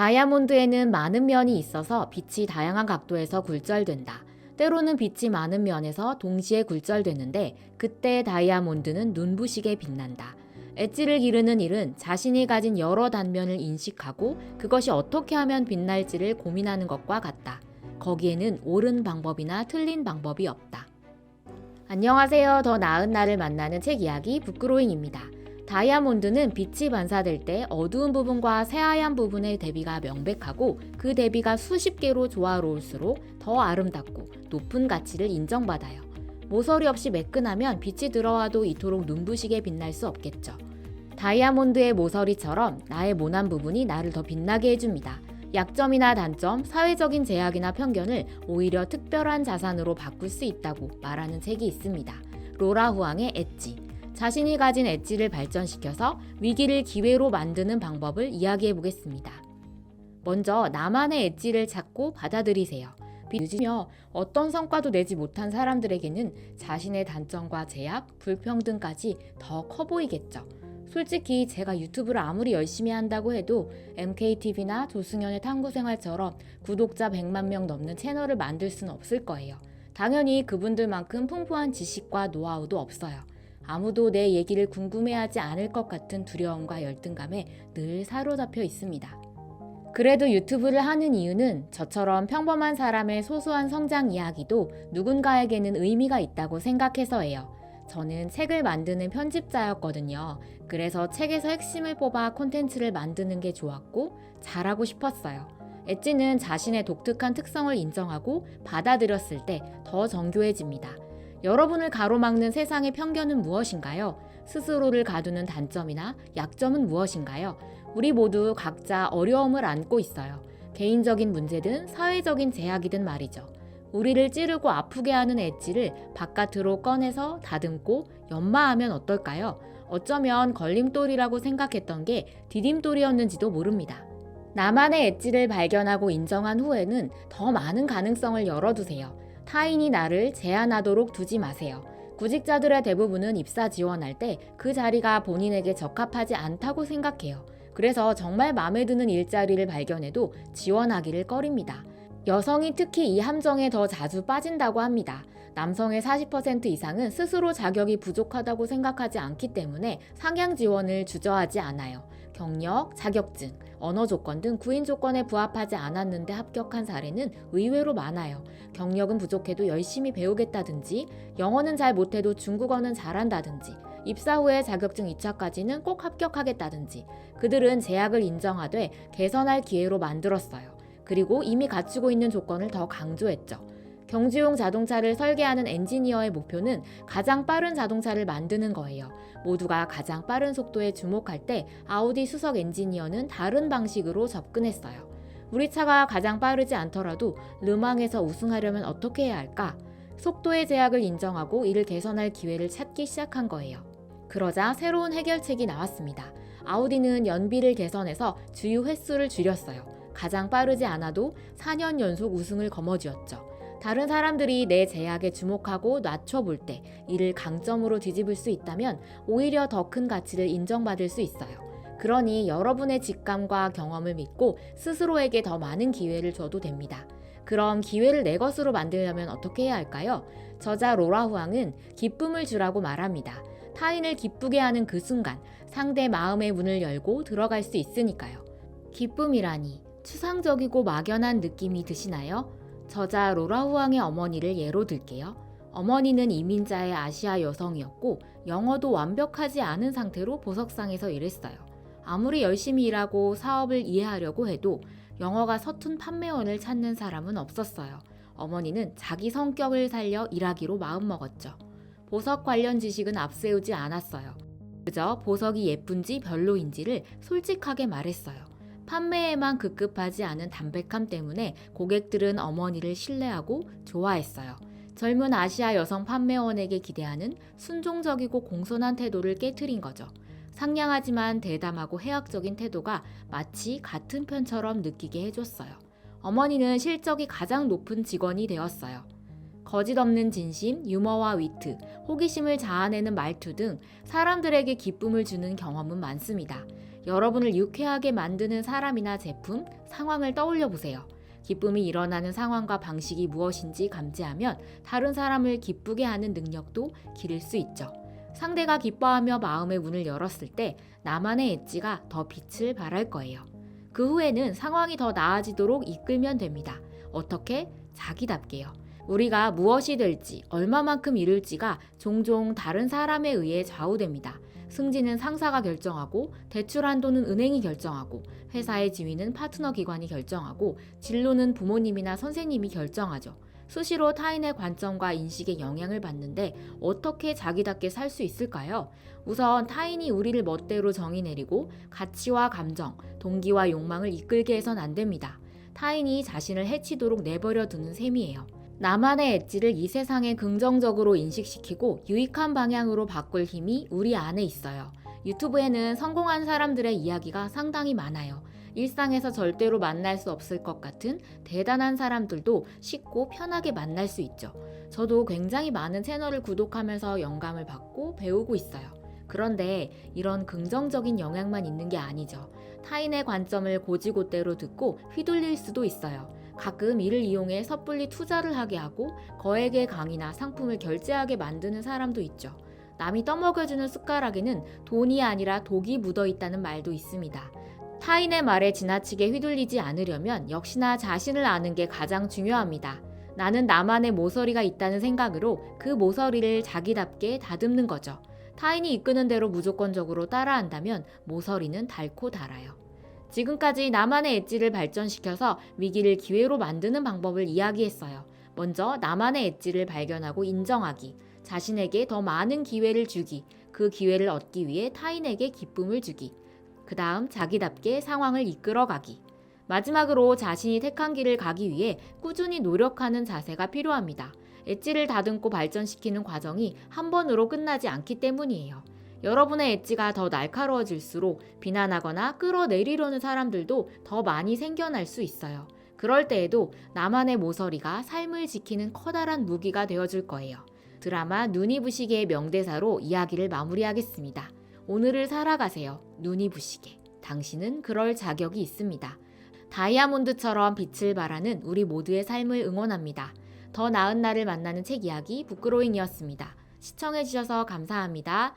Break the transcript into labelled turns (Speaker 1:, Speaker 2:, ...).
Speaker 1: 다이아몬드에는 많은 면이 있어서 빛이 다양한 각도에서 굴절된다. 때로는 빛이 많은 면에서 동시에 굴절되는데 그때 다이아몬드는 눈부시게 빛난다. 엣지를 기르는 일은 자신이 가진 여러 단면을 인식하고 그것이 어떻게 하면 빛날지를 고민하는 것과 같다. 거기에는 옳은 방법이나 틀린 방법이 없다. 안녕하세요. 더 나은 나를 만나는 책 이야기 북그로잉입니다. 다이아몬드는 빛이 반사될 때 어두운 부분과 새하얀 부분의 대비가 명백하고 그 대비가 수십 개로 조화로울수록 더 아름답고 높은 가치를 인정받아요. 모서리 없이 매끈하면 빛이 들어와도 이토록 눈부시게 빛날 수 없겠죠. 다이아몬드의 모서리처럼 나의 모난 부분이 나를 더 빛나게 해줍니다. 약점이나 단점, 사회적인 제약이나 편견을 오히려 특별한 자산으로 바꿀 수 있다고 말하는 책이 있습니다. 로라 후앙의 엣지. 자신이 가진 엣지를 발전시켜서 위기를 기회로 만드는 방법을 이야기해 보겠습니다. 먼저 나만의 엣지를 찾고 받아들이세요. 늦으며 어떤 성과도 내지 못한 사람들에게는 자신의 단점과 제약, 불평등까지 더 커 보이겠죠. 솔직히 제가 유튜브를 아무리 열심히 한다고 해도 MKTV나 조승연의 탐구생활처럼 구독자 100만 명 넘는 채널을 만들 수는 없을 거예요. 당연히 그분들만큼 풍부한 지식과 노하우도 없어요. 아무도 내 얘기를 궁금해하지 않을 것 같은 두려움과 열등감에 늘 사로잡혀 있습니다. 그래도 유튜브를 하는 이유는 저처럼 평범한 사람의 소소한 성장 이야기도 누군가에게는 의미가 있다고 생각해서예요. 저는 책을 만드는 편집자였거든요. 그래서 책에서 핵심을 뽑아 콘텐츠를 만드는 게 좋았고 잘하고 싶었어요. 엣지는 자신의 독특한 특성을 인정하고 받아들였을 때 더 정교해집니다. 여러분을 가로막는 세상의 편견은 무엇인가요? 스스로를 가두는 단점이나 약점은 무엇인가요? 우리 모두 각자 어려움을 안고 있어요. 개인적인 문제든 사회적인 제약이든 말이죠. 우리를 찌르고 아프게 하는 엣지를 바깥으로 꺼내서 다듬고 연마하면 어떨까요? 어쩌면 걸림돌이라고 생각했던 게 디딤돌이었는지도 모릅니다. 나만의 엣지를 발견하고 인정한 후에는 더 많은 가능성을 열어두세요. 타인이 나를 제한하도록 두지 마세요. 구직자들의 대부분은 입사 지원할 때 그 자리가 본인에게 적합하지 않다고 생각해요. 그래서 정말 마음에 드는 일자리를 발견해도 지원하기를 꺼립니다. 여성이 특히 이 함정에 더 자주 빠진다고 합니다. 남성의 40% 이상은 스스로 자격이 부족하다고 생각하지 않기 때문에 상향 지원을 주저하지 않아요. 경력, 자격증, 언어 조건 등 구인 조건에 부합하지 않았는데 합격한 사례는 의외로 많아요. 경력은 부족해도 열심히 배우겠다든지, 영어는 잘 못해도 중국어는 잘한다든지, 입사 후에 자격증 2차까지는 꼭 합격하겠다든지, 그들은 제약을 인정하되 개선할 기회로 만들었어요. 그리고 이미 갖추고 있는 조건을 더 강조했죠. 경주용 자동차를 설계하는 엔지니어의 목표는 가장 빠른 자동차를 만드는 거예요. 모두가 가장 빠른 속도에 주목할 때 아우디 수석 엔지니어는 다른 방식으로 접근했어요. 우리 차가 가장 빠르지 않더라도 르망에서 우승하려면 어떻게 해야 할까? 속도의 제약을 인정하고 이를 개선할 기회를 찾기 시작한 거예요. 그러자 새로운 해결책이 나왔습니다. 아우디는 연비를 개선해서 주유 횟수를 줄였어요. 가장 빠르지 않아도 4년 연속 우승을 거머쥐었죠. 다른 사람들이 내 제약에 주목하고 낮춰볼 때 이를 강점으로 뒤집을 수 있다면 오히려 더 큰 가치를 인정받을 수 있어요. 그러니 여러분의 직감과 경험을 믿고 스스로에게 더 많은 기회를 줘도 됩니다. 그럼 기회를 내 것으로 만들려면 어떻게 해야 할까요? 저자 로라 후앙은 기쁨을 주라고 말합니다. 타인을 기쁘게 하는 그 순간 상대 마음의 문을 열고 들어갈 수 있으니까요. 기쁨이라니 추상적이고 막연한 느낌이 드시나요? 저자 로라 후앙의 어머니를 예로 들게요. 어머니는 이민자의 아시아 여성이었고 영어도 완벽하지 않은 상태로 보석상에서 일했어요. 아무리 열심히 일하고 사업을 이해하려고 해도 영어가 서툰 판매원을 찾는 사람은 없었어요. 어머니는 자기 성격을 살려 일하기로 마음먹었죠. 보석 관련 지식은 앞세우지 않았어요. 그저 보석이 예쁜지 별로인지를 솔직하게 말했어요. 판매에만 급급하지 않은 담백함 때문에 고객들은 어머니를 신뢰하고 좋아했어요. 젊은 아시아 여성 판매원에게 기대하는 순종적이고 공손한 태도를 깨트린 거죠. 상냥하지만 대담하고 해학적인 태도가 마치 같은 편처럼 느끼게 해줬어요. 어머니는 실적이 가장 높은 직원이 되었어요. 거짓 없는 진심, 유머와 위트, 호기심을 자아내는 말투 등 사람들에게 기쁨을 주는 경험은 많습니다. 여러분을 유쾌하게 만드는 사람이나 제품, 상황을 떠올려 보세요. 기쁨이 일어나는 상황과 방식이 무엇인지 감지하면 다른 사람을 기쁘게 하는 능력도 기를 수 있죠. 상대가 기뻐하며 마음의 문을 열었을 때 나만의 엣지가 더 빛을 발할 거예요. 그 후에는 상황이 더 나아지도록 이끌면 됩니다. 어떻게? 자기답게요. 우리가 무엇이 될지, 얼마만큼 이룰지가 종종 다른 사람에 의해 좌우됩니다. 승진은 상사가 결정하고, 대출 한도는 은행이 결정하고, 회사의 지위는 파트너 기관이 결정하고, 진로는 부모님이나 선생님이 결정하죠. 수시로 타인의 관점과 인식에 영향을 받는데 어떻게 자기답게 살 수 있을까요? 우선 타인이 우리를 멋대로 정의 내리고 가치와 감정, 동기와 욕망을 이끌게 해선 안 됩니다. 타인이 자신을 해치도록 내버려 두는 셈이에요. 나만의 엣지를 이 세상에 긍정적으로 인식시키고 유익한 방향으로 바꿀 힘이 우리 안에 있어요. 유튜브에는 성공한 사람들의 이야기가 상당히 많아요. 일상에서 절대로 만날 수 없을 것 같은 대단한 사람들도 쉽고 편하게 만날 수 있죠. 저도 굉장히 많은 채널을 구독하면서 영감을 받고 배우고 있어요. 그런데 이런 긍정적인 영향만 있는 게 아니죠. 타인의 관점을 고지고대로 듣고 휘둘릴 수도 있어요. 가끔 이를 이용해 섣불리 투자를 하게 하고 거액의 강의나 상품을 결제하게 만드는 사람도 있죠. 남이 떠먹여주는 숟가락에는 돈이 아니라 독이 묻어 있다는 말도 있습니다. 타인의 말에 지나치게 휘둘리지 않으려면 역시나 자신을 아는 게 가장 중요합니다. 나는 나만의 모서리가 있다는 생각으로 그 모서리를 자기답게 다듬는 거죠. 타인이 이끄는 대로 무조건적으로 따라한다면 모서리는 닳고 닳아요. 지금까지 나만의 엣지를 발전시켜서 위기를 기회로 만드는 방법을 이야기했어요. 먼저 나만의 엣지를 발견하고 인정하기, 자신에게 더 많은 기회를 주기, 그 기회를 얻기 위해 타인에게 기쁨을 주기, 그 다음 자기답게 상황을 이끌어가기. 마지막으로 자신이 택한 길을 가기 위해 꾸준히 노력하는 자세가 필요합니다. 엣지를 다듬고 발전시키는 과정이 한 번으로 끝나지 않기 때문이에요. 여러분의 엣지가 더 날카로워질수록 비난하거나 끌어내리려는 사람들도 더 많이 생겨날 수 있어요. 그럴 때에도 나만의 모서리가 삶을 지키는 커다란 무기가 되어줄 거예요. 드라마 눈이 부시게의 명대사로 이야기를 마무리하겠습니다. 오늘을 살아가세요. 눈이 부시게. 당신은 그럴 자격이 있습니다. 다이아몬드처럼 빛을 발하는 우리 모두의 삶을 응원합니다. 더 나은 나를 만나는 책 이야기 북그로잉이었습니다. 시청해주셔서 감사합니다.